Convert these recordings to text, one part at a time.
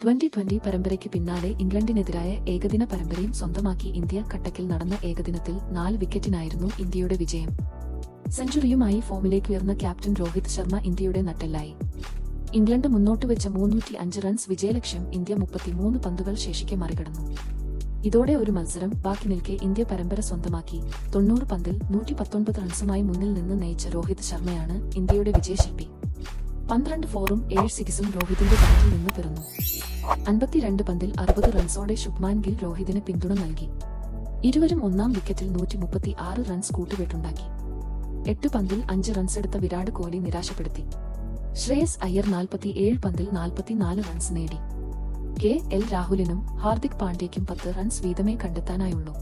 2020 പരമ്പരയ്ക്ക് പിന്നാലെ ഇംഗ്ലണ്ടിനെതിരായ ഏകദിന പരമ്പരയും സ്വന്തമാക്കി ഇന്ത്യ. കട്ടക്കിൽ നടന്ന ഏകദിനത്തിൽ 4 വിക്കറ്റിനായിരുന്നു ഇന്ത്യയുടെ വിജയം. സെഞ്ചുറിയുമായി ഫോമിലേക്ക് ഉയർന്ന ക്യാപ്റ്റൻ രോഹിത് ശർമ്മ ഇന്ത്യയുടെ നട്ടെല്ലായി. ഇംഗ്ലണ്ട് മുന്നോട്ടുവെച്ച 305 റൺസ് വിജയലക്ഷ്യം ഇന്ത്യ 33 പന്തുകൾ ശേഷിക്കെ മറികടന്നു. ഇതോടെ ഒരു മത്സരം ബാക്കി നിൽക്കെ ഇന്ത്യ പരമ്പര സ്വന്തമാക്കി. 90 പന്തിൽ 119 റൺസുമായി മുന്നിൽ നിന്ന് നയിച്ച രോഹിത് ശർമ്മയാണ് ഇന്ത്യയുടെ വിജയശില്പി. 12 ഫോറും 7 സിക്സും രോഹിതിന്റെ ബാറ്റിൽ നിന്ന് പിറന്നു. 52 പന്തിൽ 60 റൺസോടെ ശുഭ്മാൻ ഗിൽ രോഹിതിന് പിന്തുണ നൽകി. ഇരുവരും ഒന്നാം വിക്കറ്റിൽ 136 റൺസ് കൂട്ടുകെട്ടുണ്ടാക്കി. 8 പന്തിൽ 5 റൺസെടുത്ത വിരാട് കോഹ്ലി നിരാശപ്പെടുത്തി. ശ്രേയസ് അയ്യർ 47 പന്തിൽ 44 റൺസ് നേടി. KL രാഹുലിനും ഹാർദിക് പാണ്ഡ്യയ്ക്കും 10 റൺസ് വീതമേ കണ്ടെത്താനായുള്ളൂ.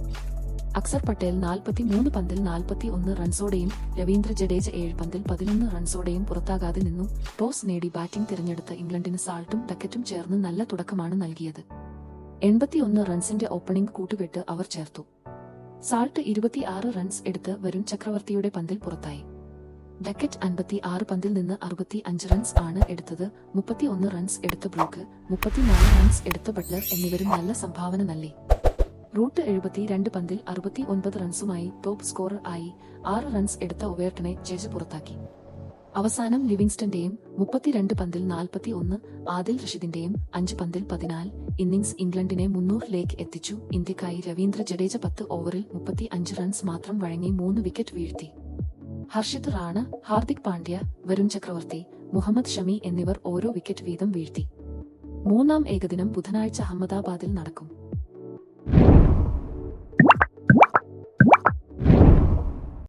അക്സർ പട്ടേൽ 43 പന്തിൽ 41 റൺസോടെയും രവീന്ദ്ര ജഡേജ 7 പന്തിൽ 11 റൺസോടെയും പുറത്താകാതെ നിന്നു. ടോസ് നേടി ബാറ്റിംഗ് തിരഞ്ഞെടുത്ത ഇംഗ്ലണ്ടിന് സാൾട്ടും ഡക്കറ്റും ചേർന്ന് നല്ല തുടക്കമാണ് നൽകിയത്. 81 റൺസിന്റെ ഓപ്പണിംഗ് കൂട്ടുകെട്ട് അവർ ചേർത്തു. സാൾട്ട് 26 റൺസ് എടുത്ത് വരുൺ ചക്രവർത്തിയുടെ പന്തിൽ പുറത്തായി. ഡക്കറ്റ് 56 പന്തിൽ നിന്ന് 65 റൺസ് ആണ് എടുത്തത്. 31 റൺസ് എടുത്ത ബ്രൂക്ക്, 34 റൺസ് എടുത്ത ബട്ട്ലർ എന്നിവരും നല്ല സംഭാവന നൽകി. റൂട്ട് 72 പന്തിൽ 69 റൺസുമായി ടോപ്പ് സ്കോറർ ആയി. 6 റൺസ് എടുത്ത ഒവേർട്ടനെ ജഡ്ജ് പുറത്താക്കി. അവസാനം ലിവിങ്സ്റ്റന്റെയും 32 പന്തിൽ 41, ആദിൽ റഷീദിന്റെയും 5 പന്തിൽ 14 ഇന്നിംഗ്സ് ഇംഗ്ലണ്ടിനെ 300ലേക്ക് എത്തിച്ചു. ഇന്ത്യക്കായി രവീന്ദ്ര ജഡേജ 10 ഓവറിൽ 35 റൺസ് മാത്രം വഴങ്ങി 3 വിക്കറ്റ് വീഴ്ത്തി. ഹർഷിത് റാണ, ഹാർദിക് പാണ്ഡ്യ, വരുൺ ചക്രവർത്തി, മുഹമ്മദ് ഷമി എന്നിവർ ഓരോ വിക്കറ്റ് വീതം വീഴ്ത്തി. മൂന്നാം ഏകദിനം ബുധനാഴ്ച അഹമ്മദാബാദിൽ നടക്കും.